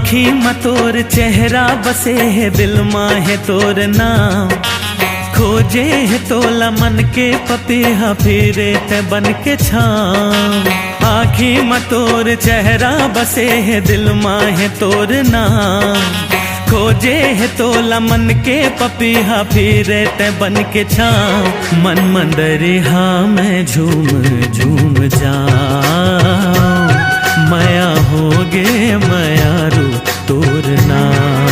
आँखी में तोर चेहरा बसे है, दिल में है तोर नाम। खोजे है तोला मन के पपीहा, फिरे ते बन के छाम। आँखी में तोर चेहरा बसे है, दिल में है तोर नाम। खोजे है तोला मन के पपीहा, फिरे ते बन के छाम। मन मंदरिहा में झूम झूम जाऊं, माया होगे मयारू तोर नाम।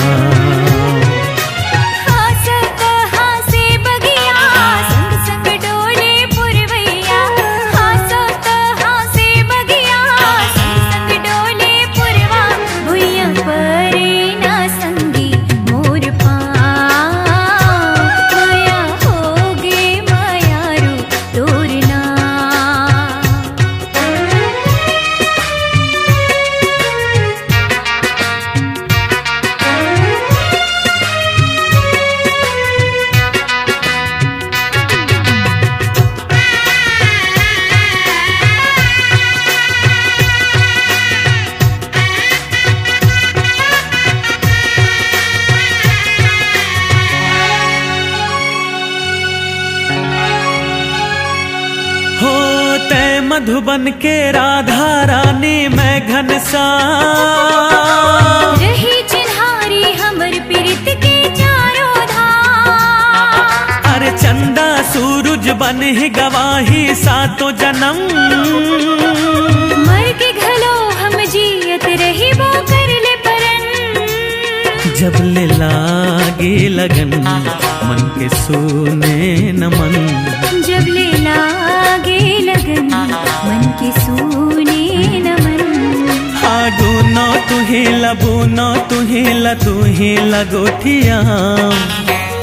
मधुबन के राधा रानी मैं घनश्याम, रही चिन्हारी हमर प्रीत के चारों धाम। अरे चंदा सूरज बन ही गवाही सातों जन्म, मर के घलो हम जियत रही वो कर ले परन। जब ले लागे लगन मन के सोने नमन, जब ले लागे लगन मन के सोने नमन। आगुनो तुही लबुनो तुही ल तुही लगोठिया,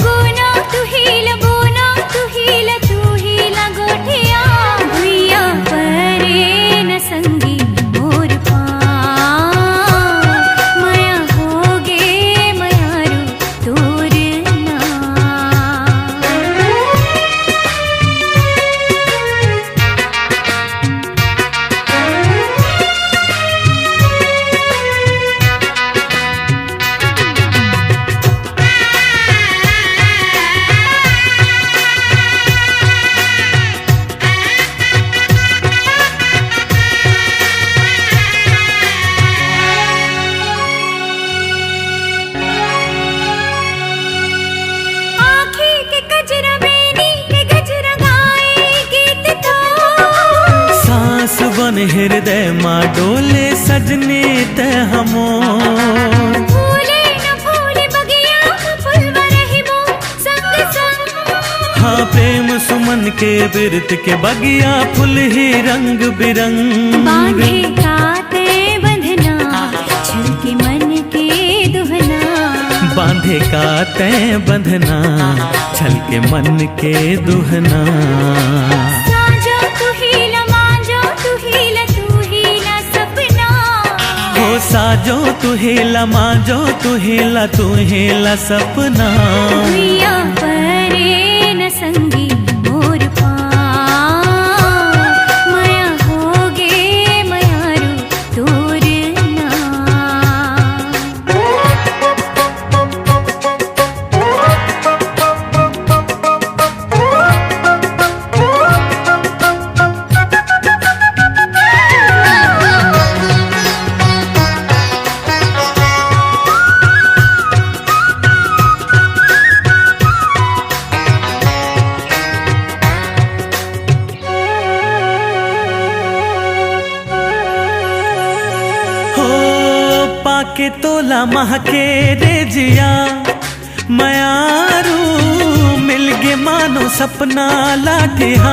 गुनो तुही लबुनो तुही ल तुही लगोठिया। भुइया परे न संगी मोर पाँव, माया होगे मयारू तोर नाम। बन हृदय माँ डोले सजने ते हमो। फूले न फूले बगिया फूल रहिबो संग संग। हाँ प्रेम सुमन के बिरत के बगिया फूल ही रंग बिरंग। बांधे काते बंधना छल के मन के दुहना, बांधे काते बंधना छल के मन के दुहना। साजो तू हेला माजो तू हेला सपना। भुइया परे न संगी मोर पाँव, माया होगे मयारू तोर नाम। के तोला महके रे जिया मयारू, मिल गे मानो सपना लाठिया।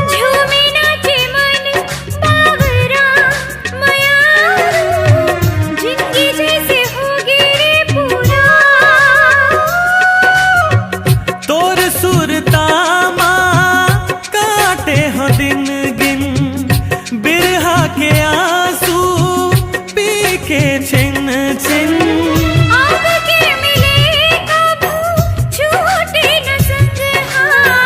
झूमे नाचे मन बावरा मयारू, जिंदगी जैसे होगी रे पूरा। तोर सुरता माँ काटे हो दिन गिन, बिरहा के आंसू पी के छिन छिन। अब के मिले कब छूटे न संग हाथ,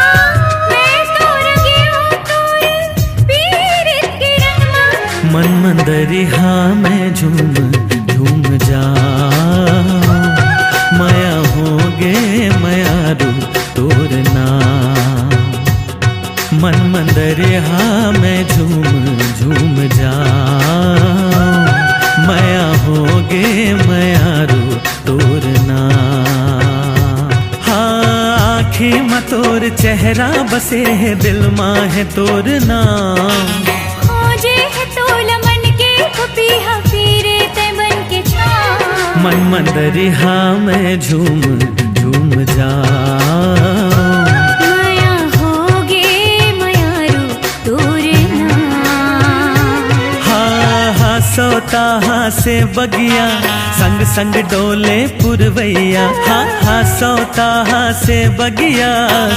मन मंदरिहा में झूम झूम जाऊं, माया होगे मयारू तोर नाम। मन मंदरिहा में झूम झूम जाऊं, माया होगे मयारू तोर नाम। हाँ आँखी में तोर चेहरा बसे है, दिल माँ है तोर नाम। खोजे है तोल मन के पपीहा, फिरे ते बन के छाँव। मन मंदरिहा में झूम झूम जाऊं, माया होगे मयारू तोर नाम। हाँ हाँ सोता हाँ से बगिया, संग संग डोले पुरवैया। हाँ हाँ सोता हाँ से बगिया,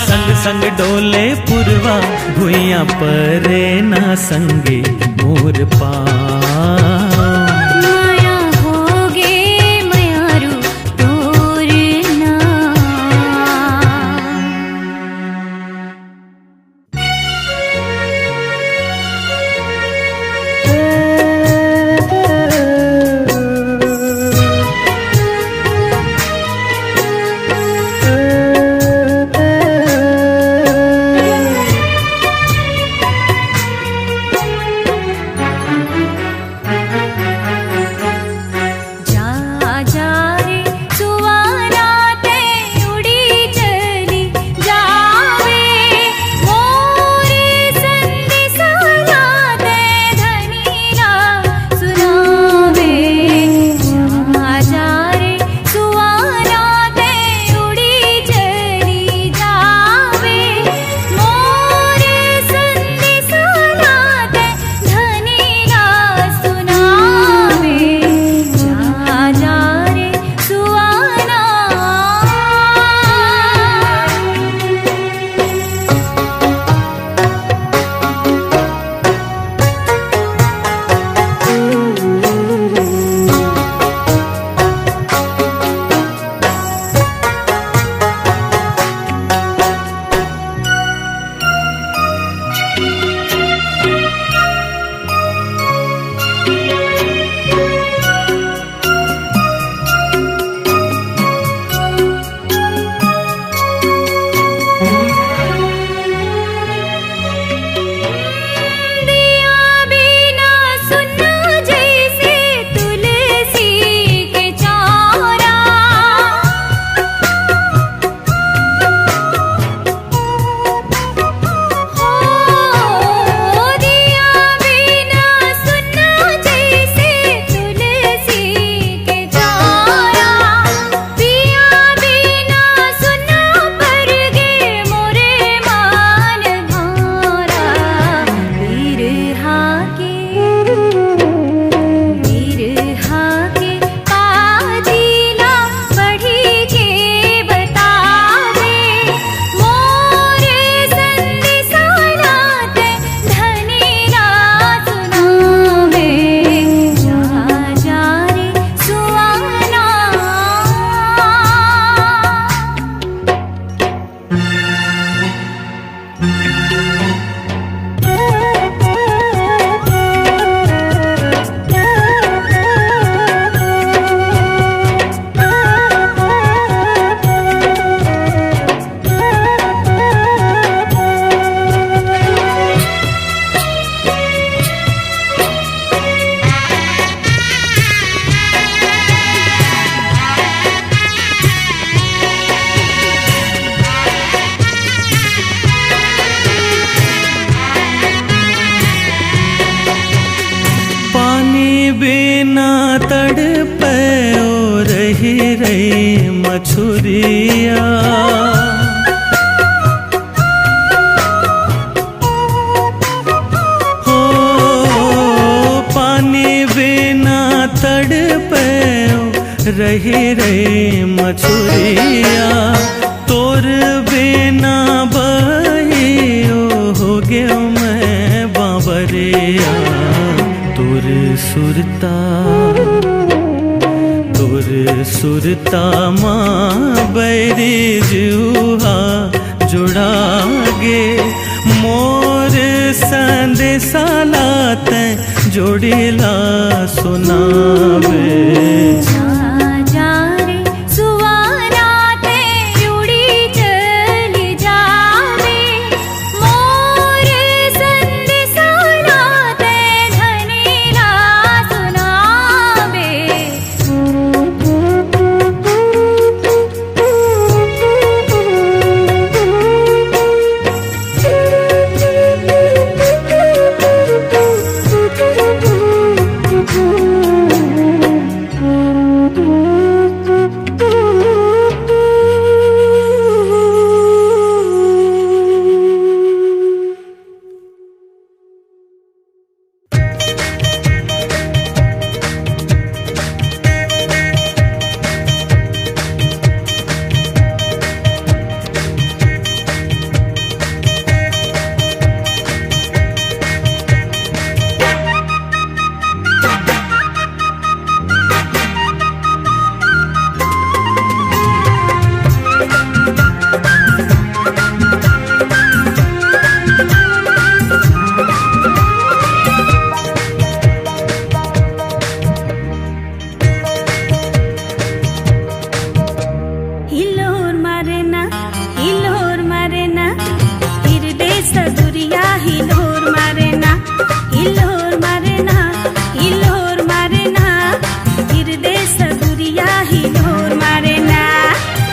संग संग डोले पुरवा। भुइया परे ना संगे मोर पाँव। माया होगे मयारू तोर नाम। तड़पे ओ रही रही मछुरिया। हो पानी बिना तड़पे ओ रही रही मछुरिया। तोर बिना बहियो हो गयो मैं बाबरिया। तोर सुरता माँ बैरी जुहा जुड़ा गे। मोर संदेशा लाते जोड़ीला सुनावे। जा जा रे सुवाना ते उड़ी चली जावे, मोर संदेशाला ते धनीला सुनावे। हिलोर मारना हिरदे सदुरिया हिलोर मारना हिरदे सदुरिया हिलोर मारना।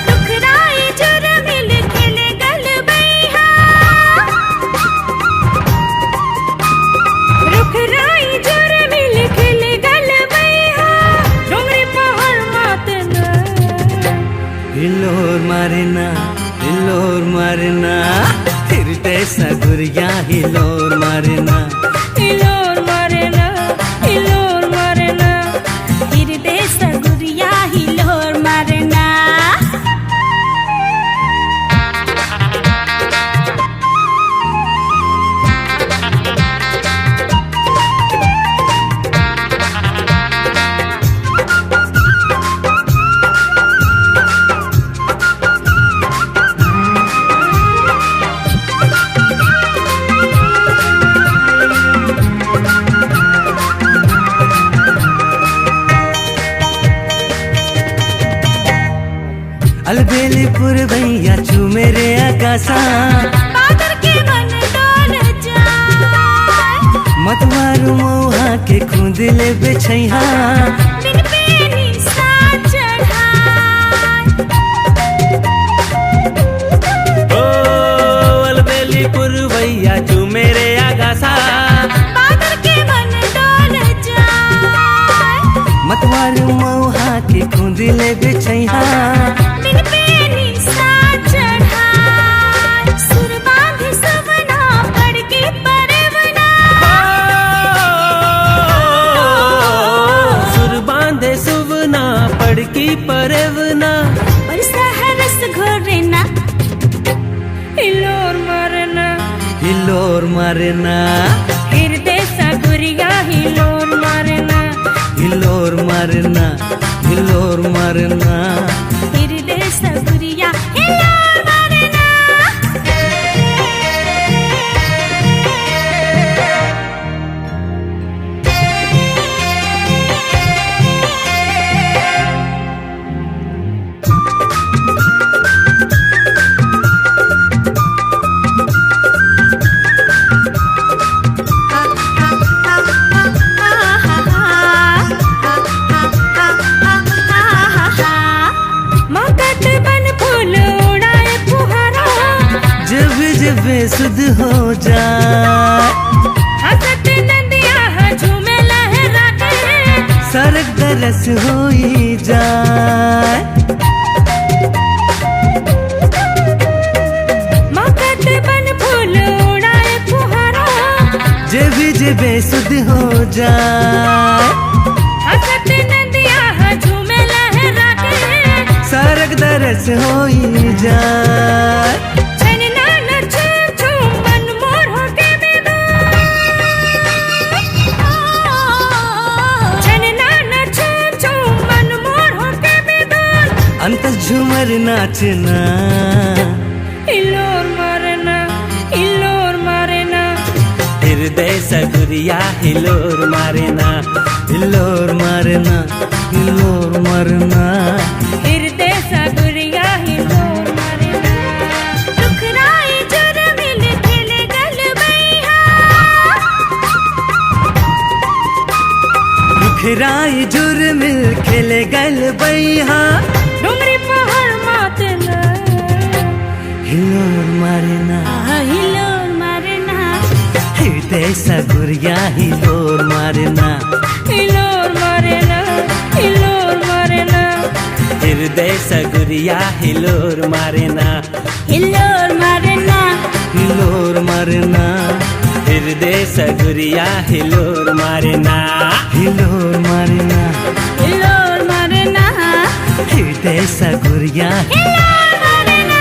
दुखराई जुर मिल खेले गल बैहा, रुखराई जुर मिल खेले गल बैहा, डोंगरी पहाड़ मातना। हिलोर मारना हिरदे सगुरिया हिलोर मारना। हिलोर मारना हिरदे सगुरिया हिलोर मारना। अलबेलीपुर भैया चू मेरे आकाशा, बादर के मन डोल जाए, मतवारू मोहा के खुदिले बेछैहा। दिन पे निशा चढ़ाए, ओ अलबेलीपुर भैया चू मेरे आकाशा, बादर के मन डोल जाए, मतवारू मोहा के खुदिले बेछैहा। दिन पे निशा चढ़ाए, सुर बांधे सवना पड़ के परवना। सुर बांधे सुवना पड़की परवना, और सहरस घोरना। हिलोर मारना हिरदे सगुरिया हिलोर मारना। हिलोर मारना हिरदे सगुरिया हिलोर मारना। मगध बन फूल उड़ाए फुहारा, जब सुध हो जाए, हसत नदिया झूमे लहरा के, सरक दरस होई जाए। मगध बन फूल उड़ाए फुहारा, जब सुध हो जाए, हसत नदिया झूमे लहरा के, सरक दरस होई जाए। छनना न छू मन मोर होके बेदार, छनना न छू मन मोर होके बेदार। अंत झूमर नाचना, हिलोर मारना हृदय सगुरिया हिलोर मारेना, हिलोर मारना, हिलोर मारना। हृदय सगुरिया हिलोर मारना। दुखराई जुर मिल खिल गल बैहा, दुखराई जुर मिल खिल गल बैहा। डुंगरी पहाड़ मातना हिलोर मारना, हिलोर मारना। हृदय सगुरिया हिलोर मारना, हिलोर मारना, हिलोर मारना। हृदय सगुरिया हिलोर मारना, हिलोर मारना, हिलोर मारना। हृदय सगुरिया हिलोर मारना, हिलोर मारना, हिलोर मारना। हृदय सगुरिया हिलोर मारना।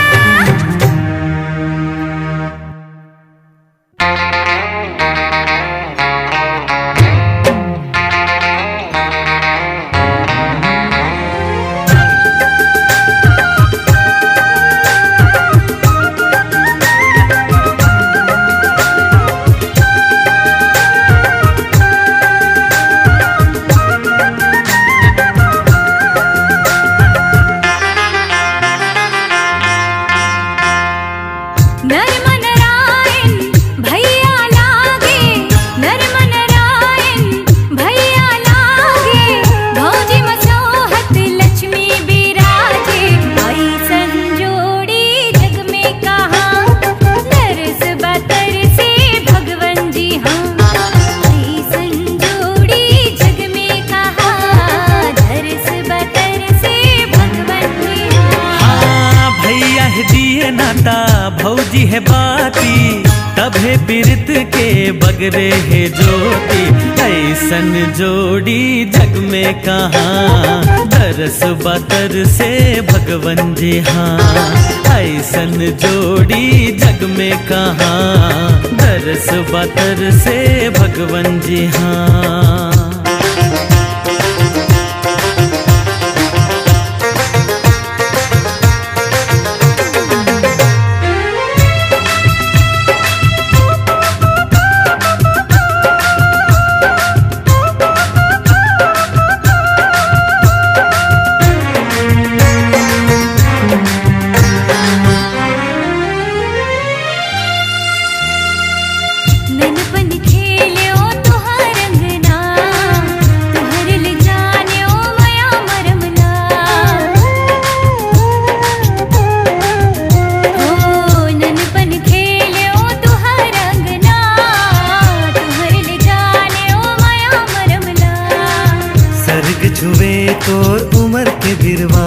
नरमनरायण भैया लागे, नरमनरायण भैया लागे। भौजी मसोहत लक्ष्मी बिराजे। ऐसन जोड़ी जग में कहाँ, दरस बतर से भगवन जी हाँ। ऐसन जोड़ी जग में कहाँ, दरस बतर से भगवन जी हाँ। हाँ भैया है दिए नाता, भौजी है बाती, तब है बिरत के बगरे है ज्योति। ऐसन जोड़ी जग में कहाँ, दरस बतर से भगवन जी हाँ। ऐसन जोड़ी जग में कहाँ, दरस बतर से भगवन जी हाँ। ननपन खेल्यो तुहार रंगना, तुहर ले जान्यो मया मरमला। हो ननपन खेल्यो तुहार रंगना, तुहर ले जान्यो मया मरमला। सर्ग छुवे तोर उमर के बिरवा,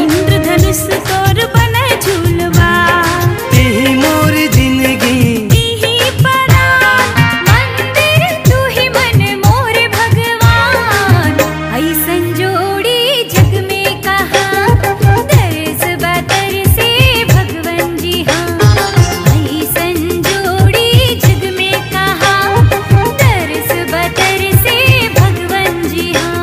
इंद्रधनुष तोर बने झूलवा। तेही मोर जिंदगी, तीही परान मंदिर तू ही मन मोर भगवान। ऐसन जोड़ी जग में कहाँ, दरस बतर से भगवन जी हाँ। ऐसन जोड़ी जग में कहाँ, दरस बतर से भगवन जी हाँ।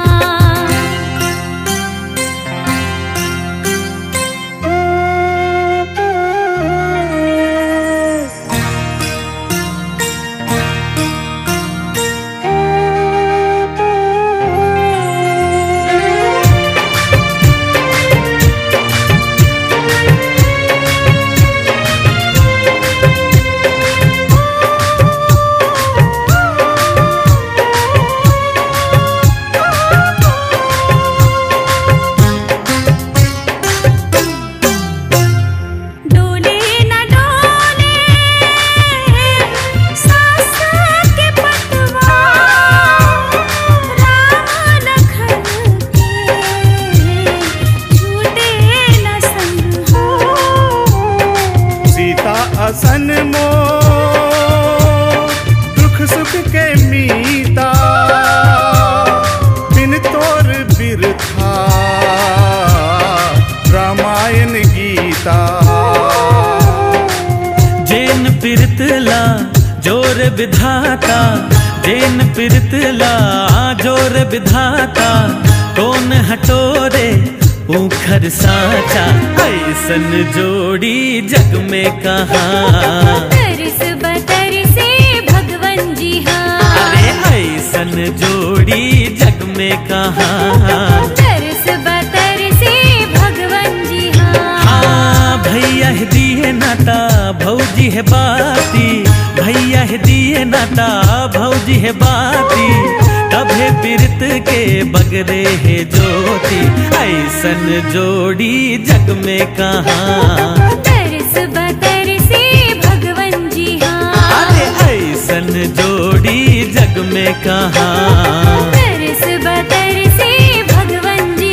डोले न डोले सास के पतवा, राम लखन के छूटे न संग हो। सीता असन मो दुख सुख के मीता, बिन तोर बिरथा रामायण गीता। जेन पिरतला जोर विधाता, जेन पिरतला जोर विधाता। कौन हटोरे ऊखर साचा, ऐसन जोड़ी जग में कहाँ। दरस बतर से भगवन ऐसन जोड़ी जग में कहाँ। तरस बतरसे भगवन जी हाँ भैया है दिए नाता भौजी है बाती, भैया है दिए नाता भौजी है बाती, तभे पीरत के बगरे है ज्योति, ऐसन जोड़ी जग में कहाँ। तरस बतरसे भगवन जी अरे ऐसन जोड़ी जग में कहाँ। तरस बतरसे भगवन जी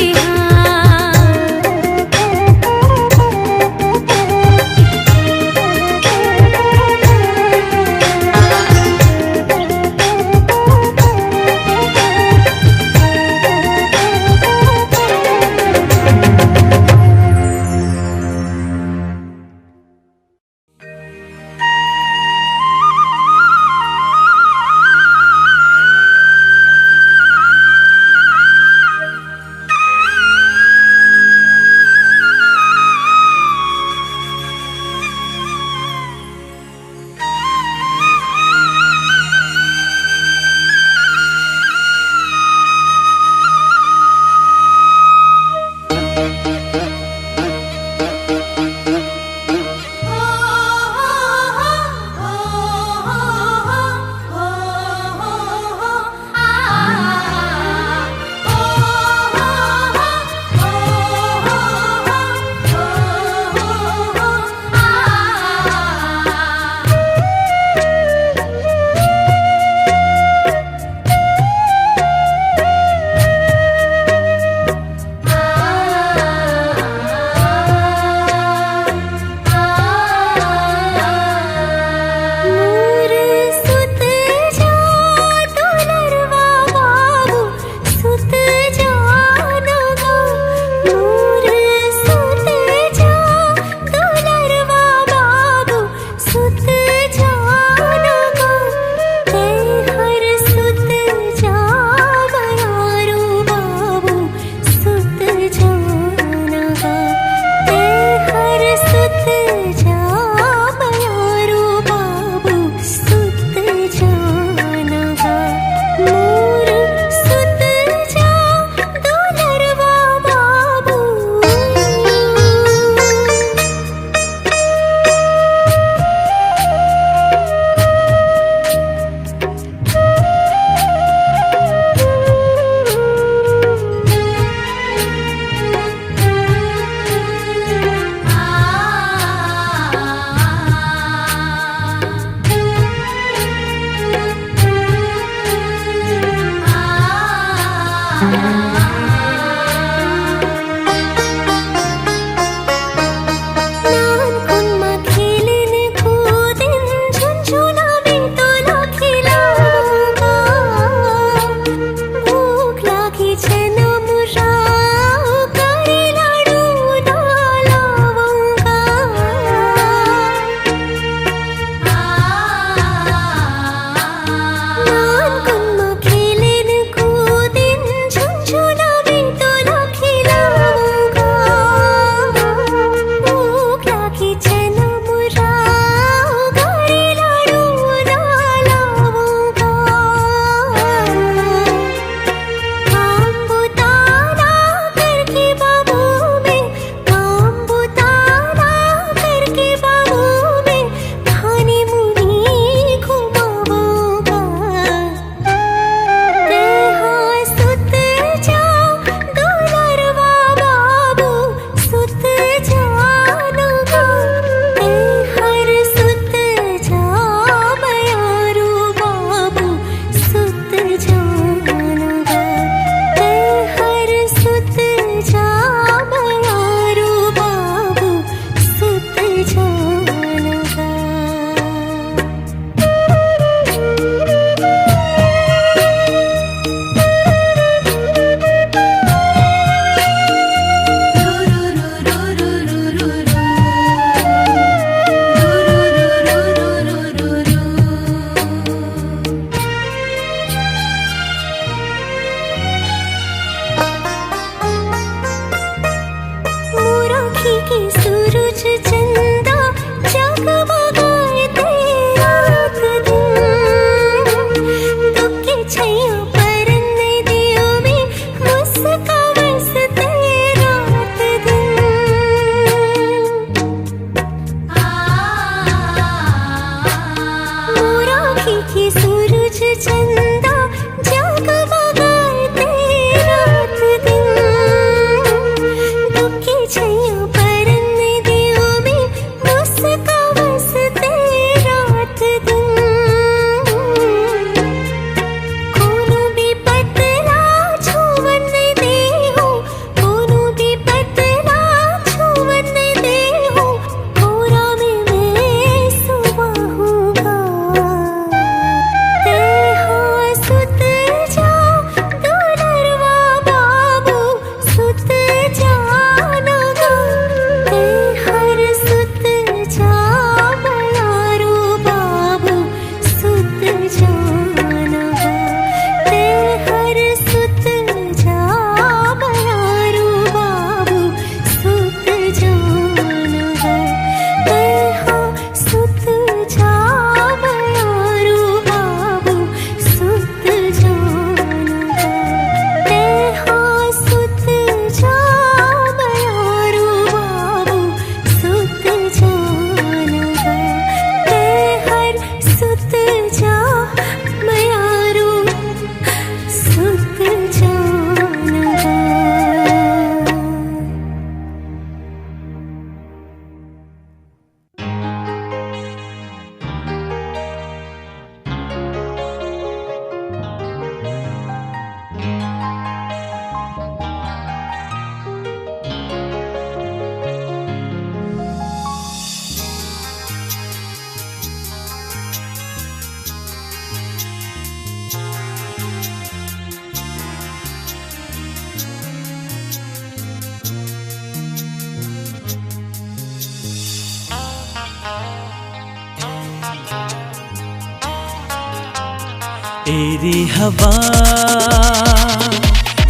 एरी हवा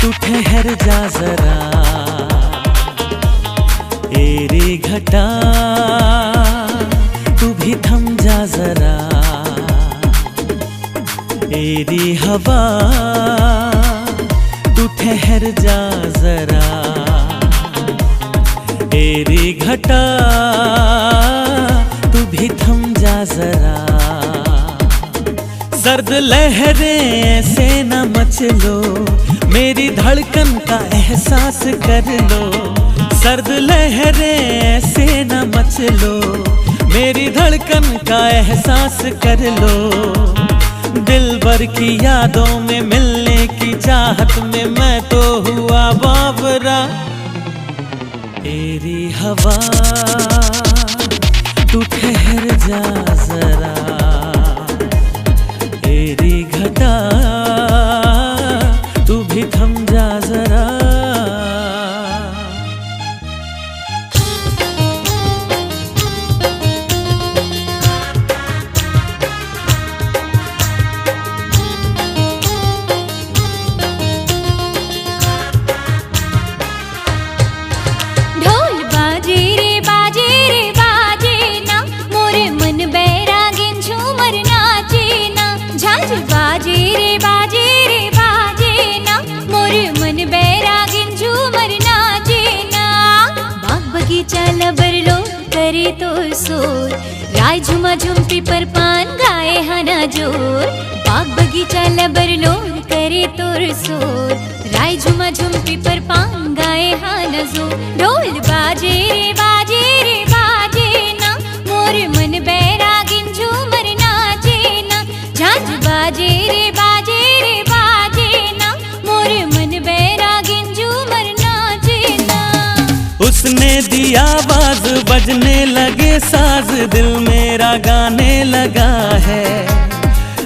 तू ठहर जा जरा, एरी घटा तू भी थम जा जरा, एरी हवा तू ठहर जा जरा, एरी घटा तू भी थम जा जरा। सर्द लहरें ऐसे न मचलो, मेरी धड़कन का एहसास कर लो। सर्द लहरें ऐसे न मचलो, मेरी धड़कन का एहसास कर लो। दिल भर की यादों में मिलने की चाहत में मैं तो हुआ बावरा। एरी हवा तू ठहर जा जरा, एरी घटा तू भी थम जा जरा। ढोल बाजे रे बाजे रे बाजे ना, मोरे मन बैरागिन झूमर नाचे ना। झांझ बाजे रे बाजे ना, मोरे मन बैरागिन झूमर नाचे ना। बाग बगीचा लबर लो करे तो सोर, राय झुमा झुमती पर पान गाए हना जोर। बाग बगीचा लबर लो करे तोर सोर, राय झुमा झुमती पर पान गाए हना जोर। ढोल बाजे रे बाजे ना, मोरे मन बैरागिन झूमर नाचे ना। झांझ बाजे रे बाजे ना, मोरे मन बैरागिन झूमर नाचे ना। उसने दिया आवाज बजने लगे साज, दिल मेरा गाने लगा है।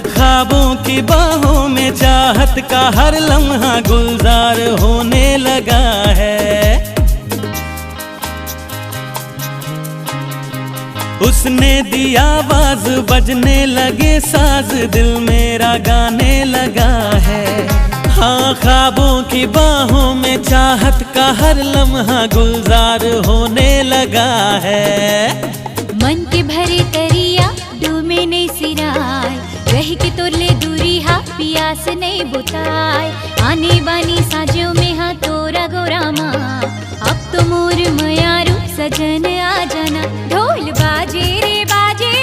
ख्वाबों की बाहों में चाहत का हर लम्हा गुलजार होने लगा है। उसने दिया आवाज बजने लगे साज, दिल मेरा गाने लगा है। हाँ, ख्वाबों की बाहों में चाहत का हर लम्हा गुलजार होने लगा है। मन के भरे तरिया डूमे नहीं सिराय, रह के तोरले दूरी हा पियास नहीं बुताय। आने बानी साजों में हा तोरा गोरामा, अब तो मोर मयारू सजन आ जाना। ढोल बाजे रे बाजे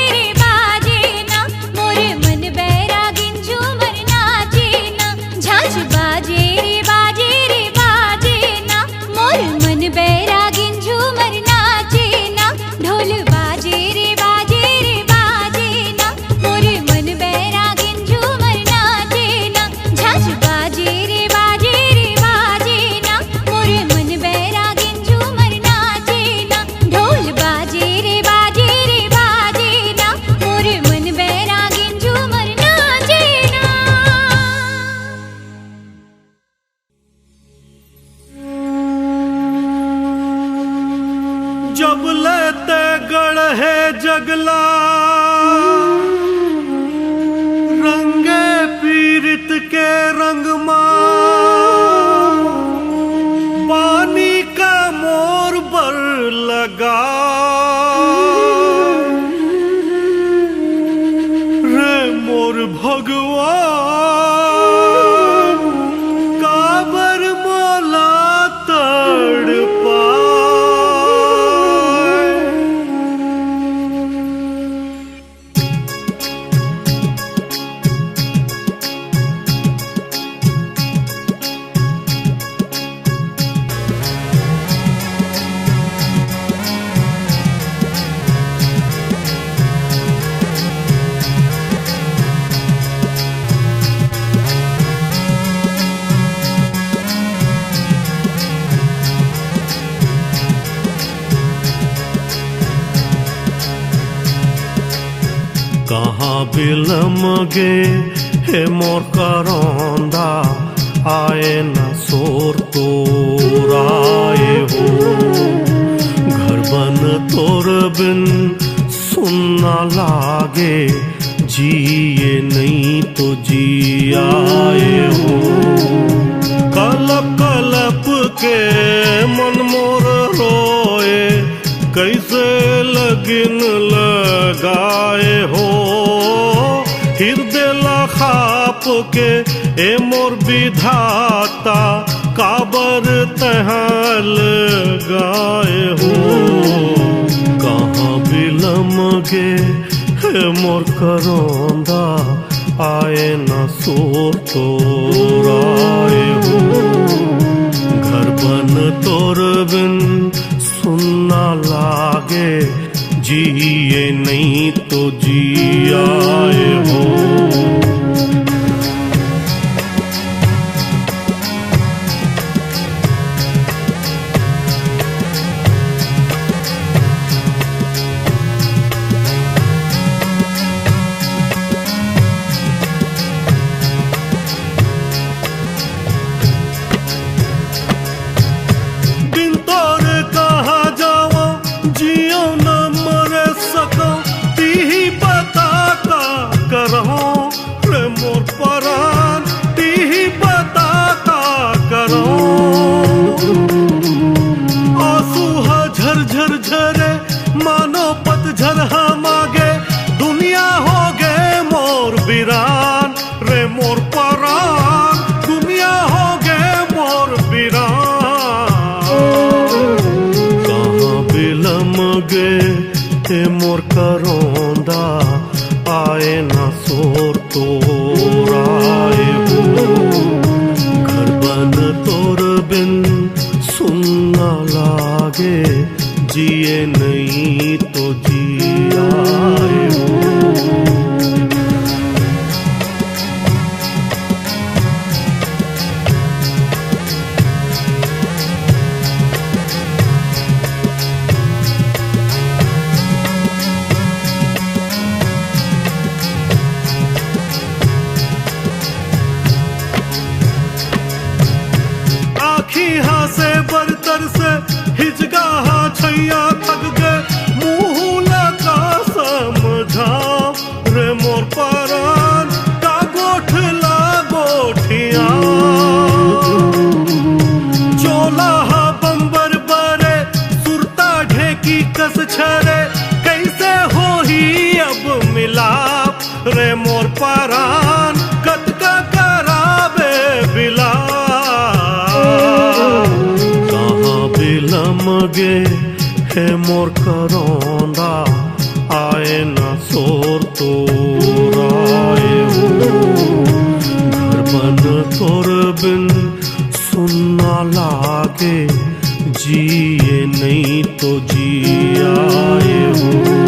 ना, मोरे मन बैरागिन झूमर नाचे ना। झांझ बाजे रे बाजे ना, मोर मन बैरागिन झूमर नाचे ना। ढोल बाजे रे बाजे ना, मोरे मन बैरागिन झूमर नाचे ना। झांझ बाजे रे बाजे ना, मोरे मन बैरागिन झूमर नाचे ना। ढोल बाजे रे बाजे ना, मोरे मन बैरागिन झूमर नाचे ना। जब लेते गढ़े जगला, रंगे पीरित के रंग पानी का मोर बर लगा। रे मोर भगवान काबर मोला तड़ कहाँ बिलम गे हे मोर करौंदा, आए न सोर तोराए हो। घर बन तोर बिन सुनना लागे, जिए नहीं तो जी आए हो। कलप कलप के मन मोर रोए, कैसे लगिन लगाए हो। हृदय लखाप के ए मोर विधाता, काबर तहाल गाए हो। कहाँ बिलम गे हे मोर करौंदा, आए न सोर तोराए हो। घर बन तोर बिन सुनना लागे, जिए नहीं तो जी आए हो। झरझरे मानो पतझर हम आगे, दुनिया हो गए मोर वीरान रे मोर परान। दुनिया हो गए मोर वीरान। कहाँ बिलम गए हे मोर करौंदा, आए ना सोर तोराए हो। घर बन तोर बिन सुनना लागे, जिए नहीं तो जी आए हो। आखी हाँ से बरतर से हिजगा छैया थक गए, मुँह लगा समझाओ रे मोर परान। का गोठला गोठिया चोला बंबर बरे, सुरता ढेकी कस छरे, कैसे हो ही अब मिलाप रे मोर परान। कत का कराबे बिला, कहाँ बिलम गे हे मोर करौंदा, आए न सोर तोराए हो। घर बन तोर बिन सुनना लागे, जिए नहीं तो जी आए हो।